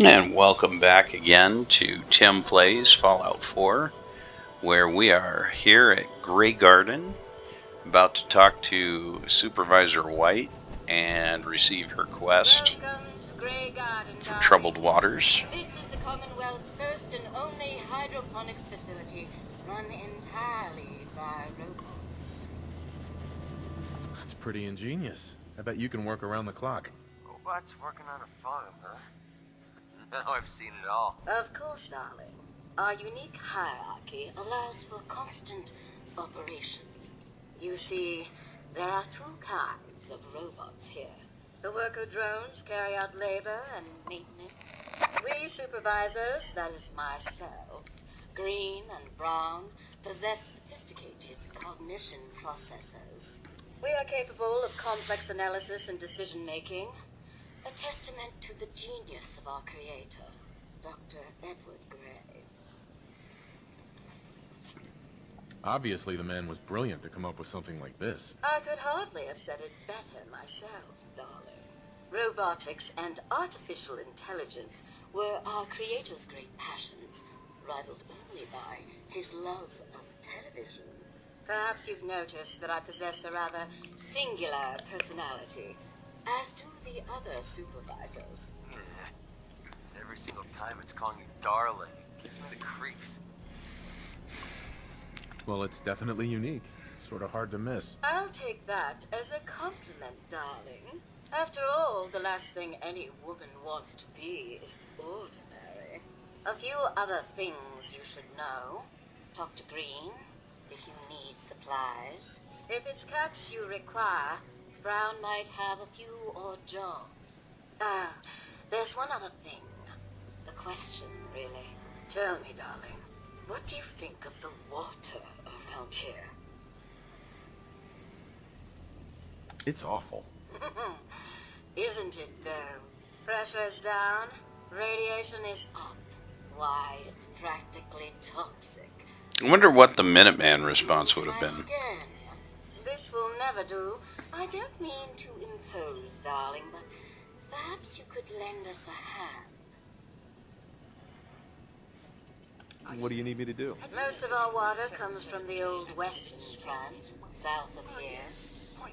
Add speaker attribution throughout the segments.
Speaker 1: And welcome back again to Tim Plays Fallout 4, where we are here at Graygarden, about to talk to Supervisor White and receive her quest for troubled waters.
Speaker 2: This is the Commonwealth's first and only hydroponics facility, run entirely by robots.
Speaker 3: That's pretty ingenious. I bet you can work around the clock.
Speaker 4: Robots working on a farm, huh? Now I've seen it all.
Speaker 2: Of course, darling. Our unique hierarchy allows for constant operation. You see, there are two kinds of robots here. The worker drones carry out labor and maintenance. We supervisors, that is myself, green and brown, possess sophisticated cognition processors. We are capable of complex analysis and decision-making, a testament to the genius of our creator, Dr. Edward Gray.
Speaker 3: Obviously, the man was brilliant to come up with something like this.
Speaker 2: I could hardly have said it better myself, darling. Robotics and artificial intelligence were our creator's great passions, rivaled only by his love of television. Perhaps you've noticed that I possess a rather singular personality, as do the other supervisors.
Speaker 4: Yeah. Every single time it's calling you darling. It gives me the creeps.
Speaker 3: Well, it's definitely unique. Sort of hard to miss.
Speaker 2: I'll take that as a compliment, darling. After all, the last thing any woman wants to be is ordinary. A few other things you should know. Talk to Green if you need supplies. If it's caps you require, Brown might have a few odd jobs. There's one other thing. A question, really. Tell me, darling, what do you think of the water around here?
Speaker 3: It's awful.
Speaker 2: Isn't it, though? Pressure's down, radiation is up. Why, it's practically toxic.
Speaker 1: I wonder what the Minuteman response would have been.
Speaker 2: This will never do. I don't mean to impose, darling, but perhaps you could lend us a hand.
Speaker 5: What do you need me to do?
Speaker 2: Most of our water comes from the old Westin plant, south of here.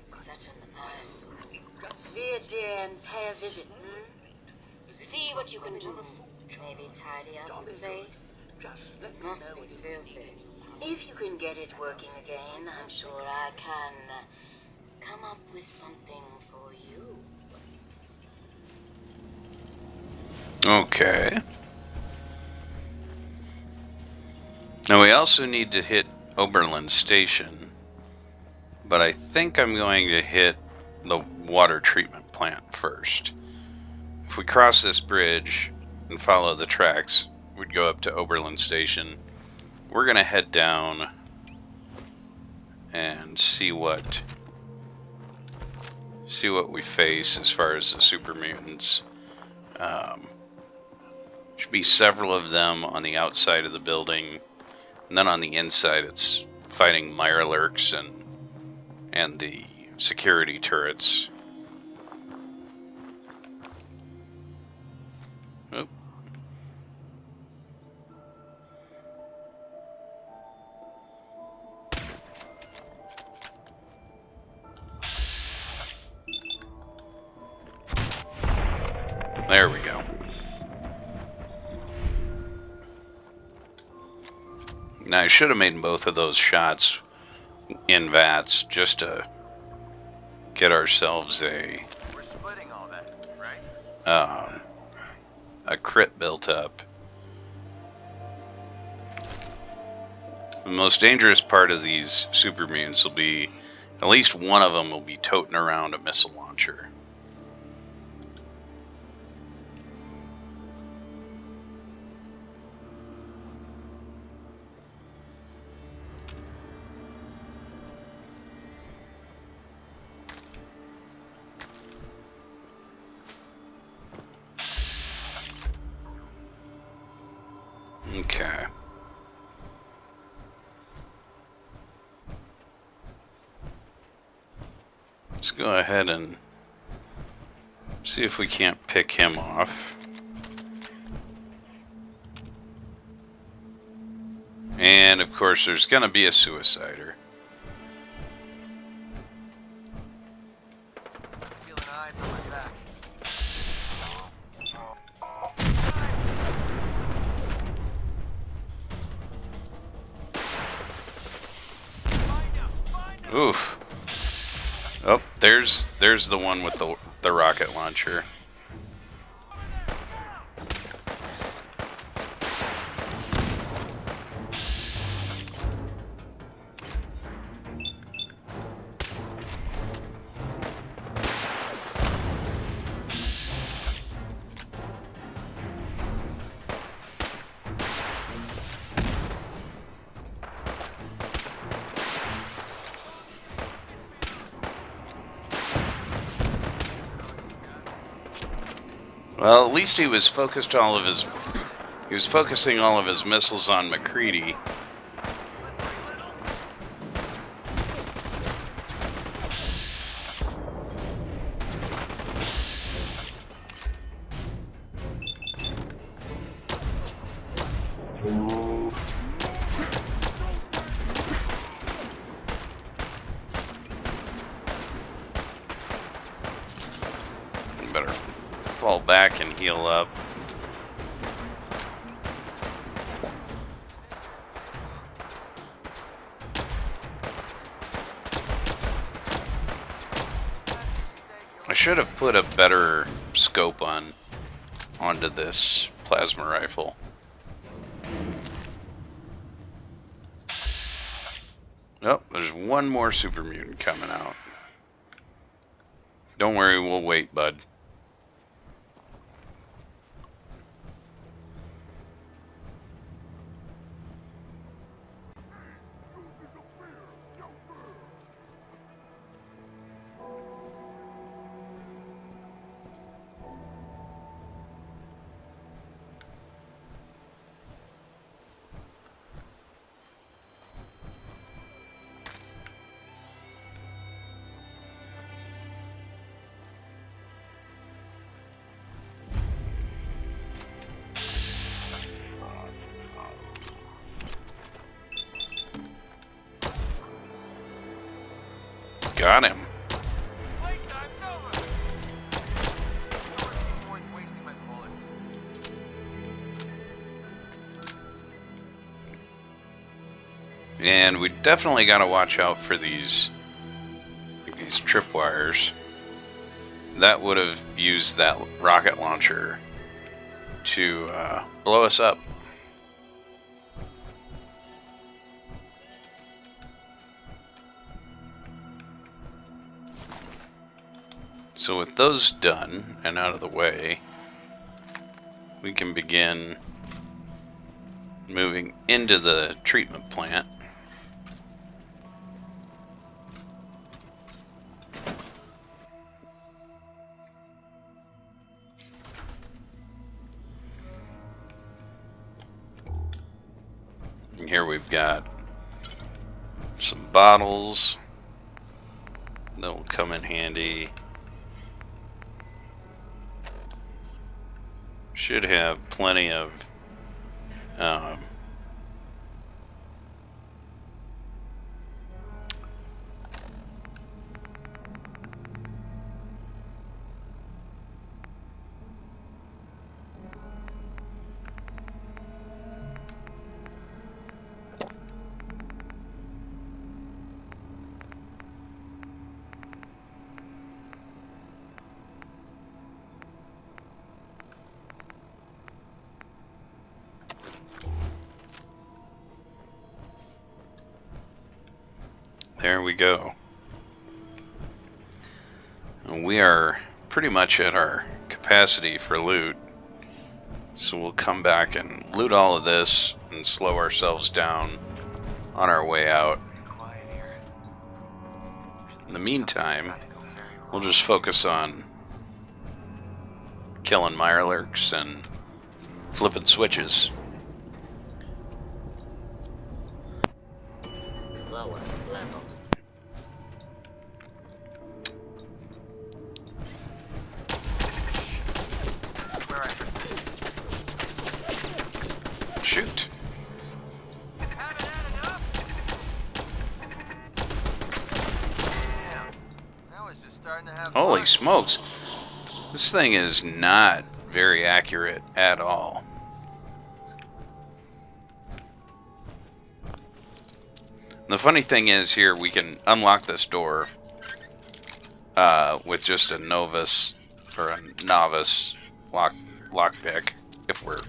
Speaker 2: Such an eyesore. Be a dear and pay a visit, See what you can do. Maybe tidy up the place. Must be filthy. If you can get it working again, I'm sure I can come up with something for you.
Speaker 1: Okay. Now we also need to hit Oberlin Station, but I think I'm going to hit the water treatment plant first. If we cross this bridge and follow the tracks, we'd go up to Oberlin Station. We're gonna head down and see what we face as far as the super mutants. Should be several of them on the outside of the building, and then on the inside it's fighting Mirelurks and the security turrets. Oop. There we go. Now I should have made both of those shots in VATS just to get ourselves
Speaker 4: We're splitting all that, right?
Speaker 1: a crit built up. The most dangerous part of these super mutants will be at least one of them will be toting around a missile launcher. Okay. Let's go ahead and see if we can't pick him off. And of course, there's gonna be a suicider.
Speaker 4: Feeling eyes on my back.
Speaker 1: Oof. Oh, there's the one with the rocket launcher. Well, at least he was focusing all of his missiles on McCready. Better fall back and heal up. I should have put a better scope onto this plasma rifle. Oh, there's one more super mutant coming out. Don't worry, we'll wait, bud. Got him.
Speaker 4: Playtime's over. Worth wasting my bullets.
Speaker 1: And we definitely got to watch out for these tripwires. That would have used that rocket launcher to blow us up. So with those done and out of the way, we can begin moving into the treatment plant. And here we've got some bottles that will come in handy. Should have plenty of there we go. And we are pretty much at our capacity for loot. So we'll come back and loot all of this and slow ourselves down on our way out.
Speaker 4: Quiet here.
Speaker 1: In the meantime, we'll just focus on killing Mirelurks and flipping switches.
Speaker 2: Lower level.
Speaker 4: Where I should sit.
Speaker 1: Shoot.
Speaker 4: Have it.
Speaker 1: Holy smokes. This thing is not very accurate at all. The funny thing is here, we can unlock this door with just a novice or a novice lockpick if we're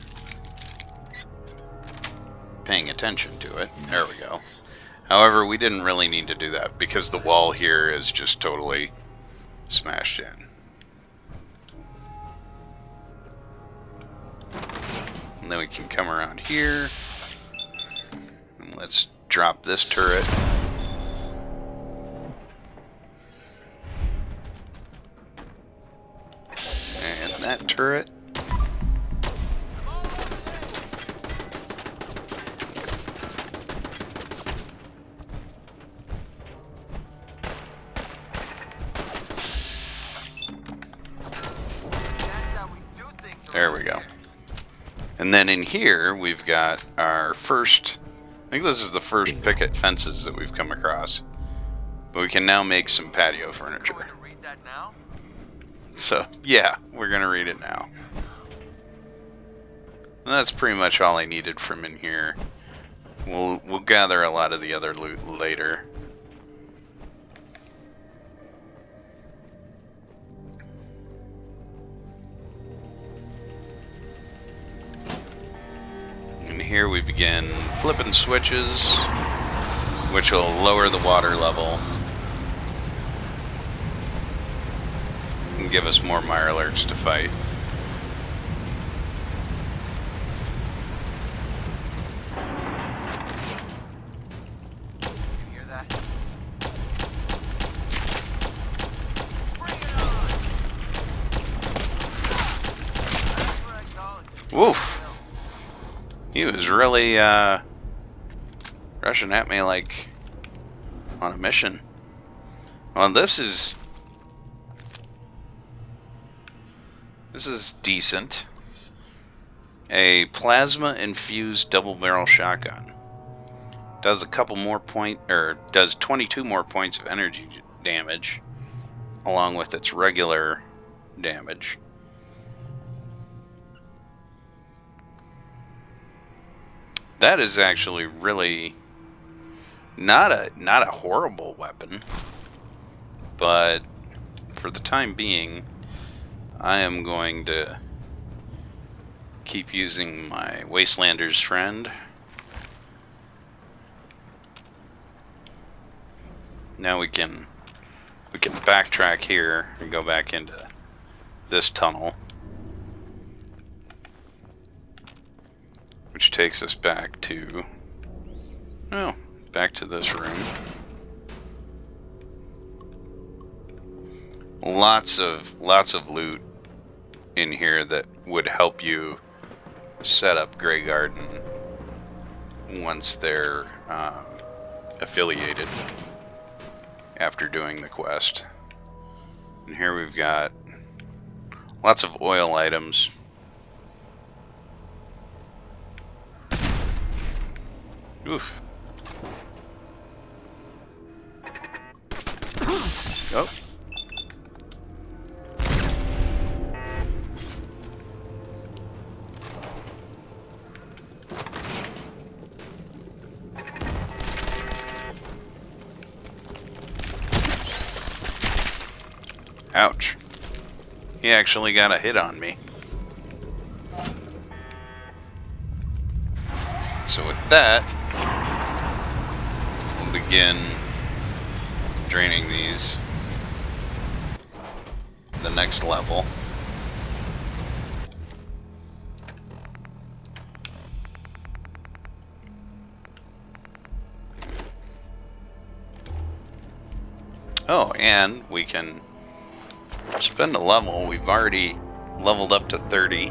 Speaker 1: paying attention to it. There we go. However, we didn't really need to do that because the wall here is just totally smashed in. And then we can come around here. And let's drop this turret. And that turret. There we go. And then in here, we've got our first, I think this is the first picket fences that we've come across. But we can now make some patio furniture.
Speaker 4: Going to read that now?
Speaker 1: So, yeah, we're going to read it now. And that's pretty much all I needed from in here. We'll gather a lot of the other loot later. And here we begin flipping switches, which will lower the water level and give us more Mirelurks to fight.
Speaker 4: You hear that? Bring it on! That's what I call it.
Speaker 1: Woof! He was really rushing at me like on a mission. Well, this is decent. A plasma-infused double-barrel shotgun. Does a couple more does 22 more points of energy damage, along with its regular damage. That is actually really not a horrible weapon, but for the time being, I am going to keep using my Wastelander's friend. Now we can backtrack here and go back into this tunnel, which takes us back to this room. Lots of loot in here that would help you set up Graygarden once they're affiliated after doing the quest. And here we've got lots of oil items. Oof. Oh. Ouch. He actually got a hit on me. So with that, we'll begin draining these the next level. Oh, and we can spend a level. We've already leveled up to 30.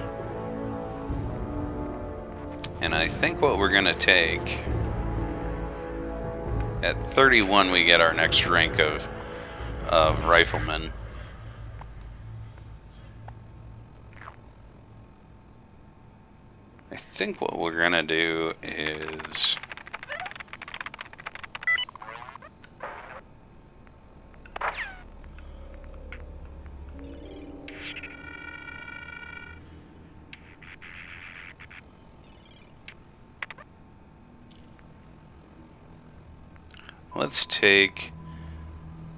Speaker 1: And I think what we're going to take, at 31 we get our next rank of rifleman. I think what we're going to do is let's take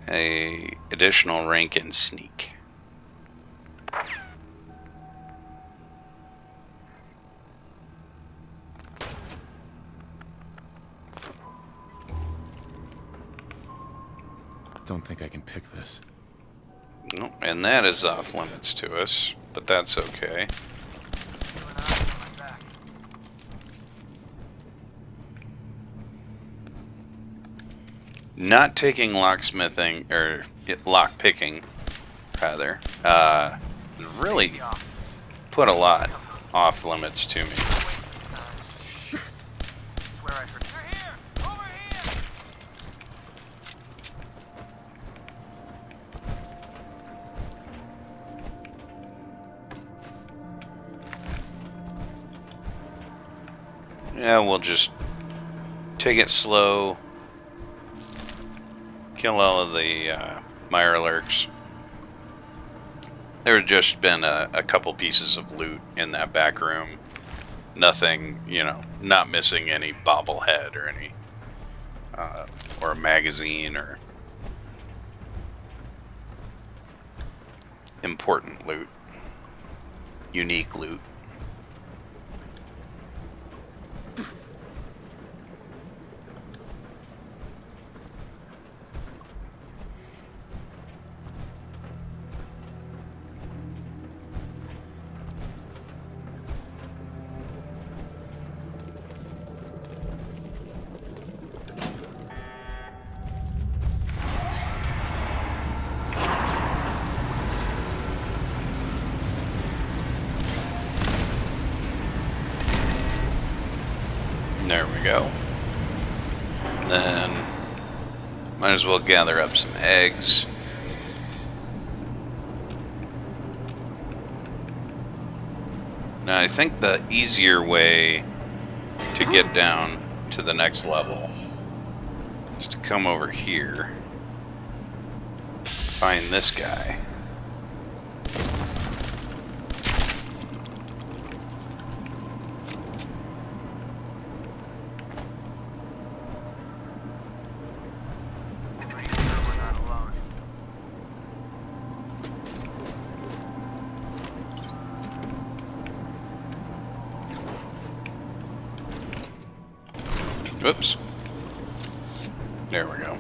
Speaker 1: a additional rank in sneak.
Speaker 3: Don't think I can pick this.
Speaker 1: Nope, and that is off limits to us, but that's okay. Not taking locksmithing, or lock picking, rather, really put a lot off limits to me. Yeah, we'll just take it slow. Kill all of the Mirelurks. There's just been a couple pieces of loot in that back room. Nothing, you know, not missing any bobblehead or any, or a magazine or important loot, unique loot. There we go. Then might as well gather up some eggs. Now I think the easier way to get down to the next level is to come over here, find this guy. Whoops. There we go.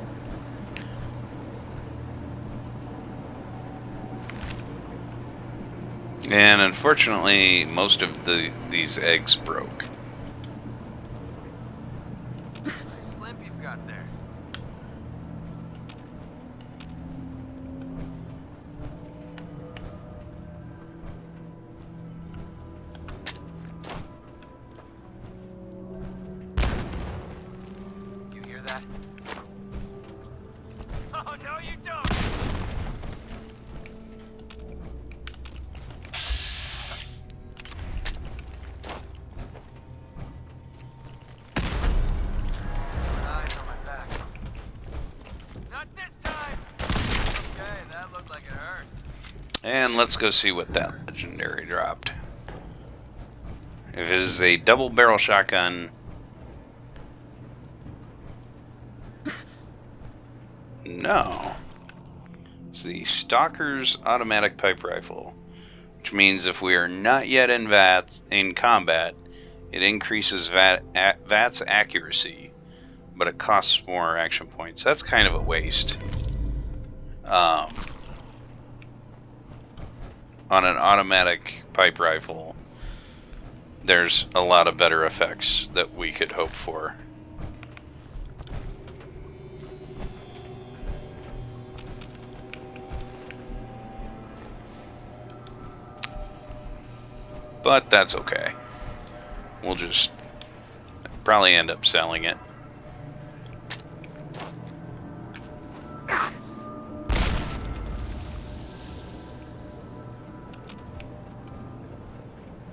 Speaker 1: And unfortunately, most of these eggs broke.
Speaker 4: Nice limp you've got there. Oh, no, you don't! Eyes on my back. Not this time! Okay, that looked like it hurt.
Speaker 1: And let's go see what that legendary dropped. If it is a double barrel shotgun, no. It's the Stalker's automatic pipe rifle, which means if we are not yet in combat, it increases VAT's accuracy, but it costs more action points. That's kind of a waste. On an automatic pipe rifle, there's a lot of better effects that we could hope for. But that's okay. We'll just probably end up selling it.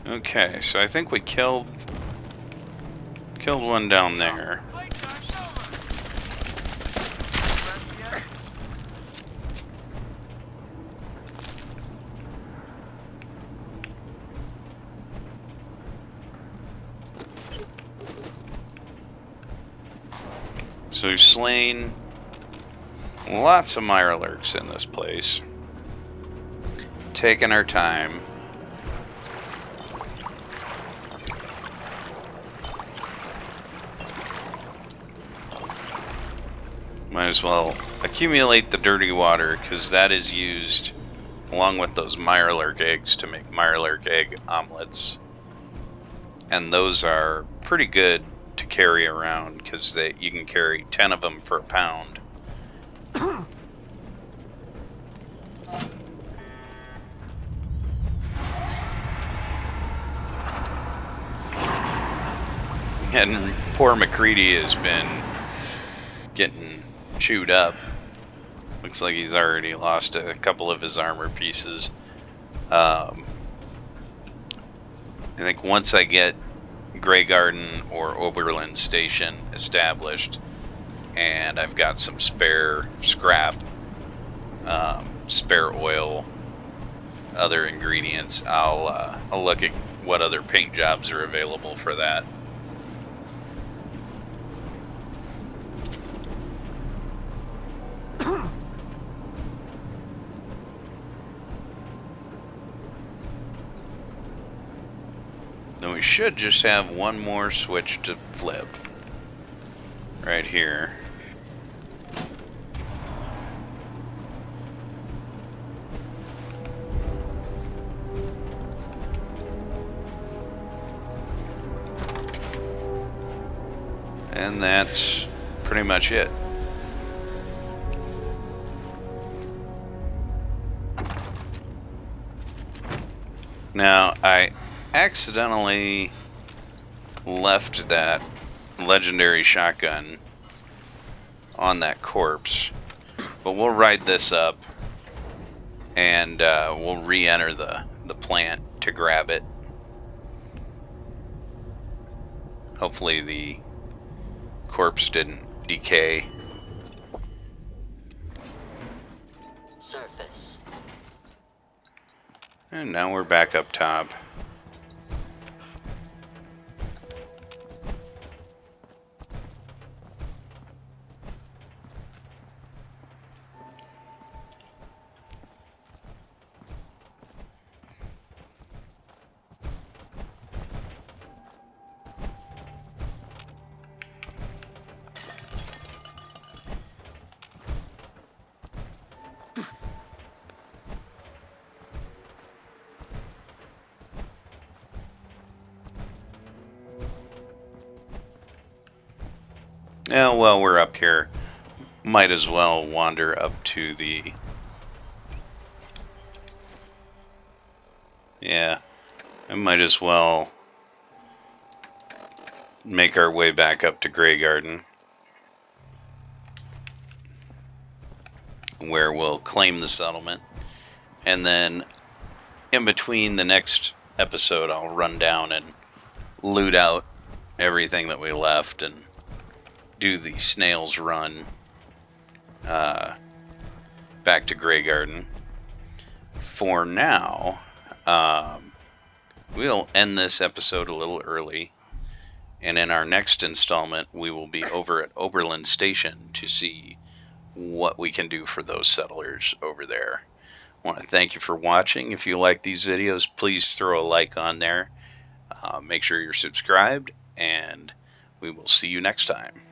Speaker 1: Okay, so I think we killed one down there. So we've slain Lots of mirelurks in this place. Taking our time. Might as well accumulate the dirty water, because that is used along with those mirelurk eggs to make mirelurk egg omelets. And those are pretty good to carry around, because you can carry 10 of them for £1. And poor McCready has been getting chewed up. Looks like he's already lost a couple of his armor pieces. I think once I get Graygarden or Oberlin Station established, and I've got some spare scrap, spare oil, other ingredients, I'll look at what other paint jobs are available for that. Then we should just have one more switch to flip right here. And that's pretty much it. Now, I accidentally left that legendary shotgun on that corpse, but we'll ride this up and we'll re-enter the plant to grab it. Hopefully the corpse didn't decay.
Speaker 2: Surface.
Speaker 1: And now we're back up top. Yeah, well, we're up here. Might as well wander up to the... Yeah, I might as well make our way back up to Graygarden, where we'll claim the settlement. And then in between the next episode, I'll run down and loot out everything that we left and do the snail's run back to Graygarden. For now, we'll end this episode a little early, and in our next installment we will be over at Oberlin Station to see what we can do for those settlers over there. I want to thank you for watching. If you like these videos, please throw a like on there. Make sure you're subscribed, and we will see you next time.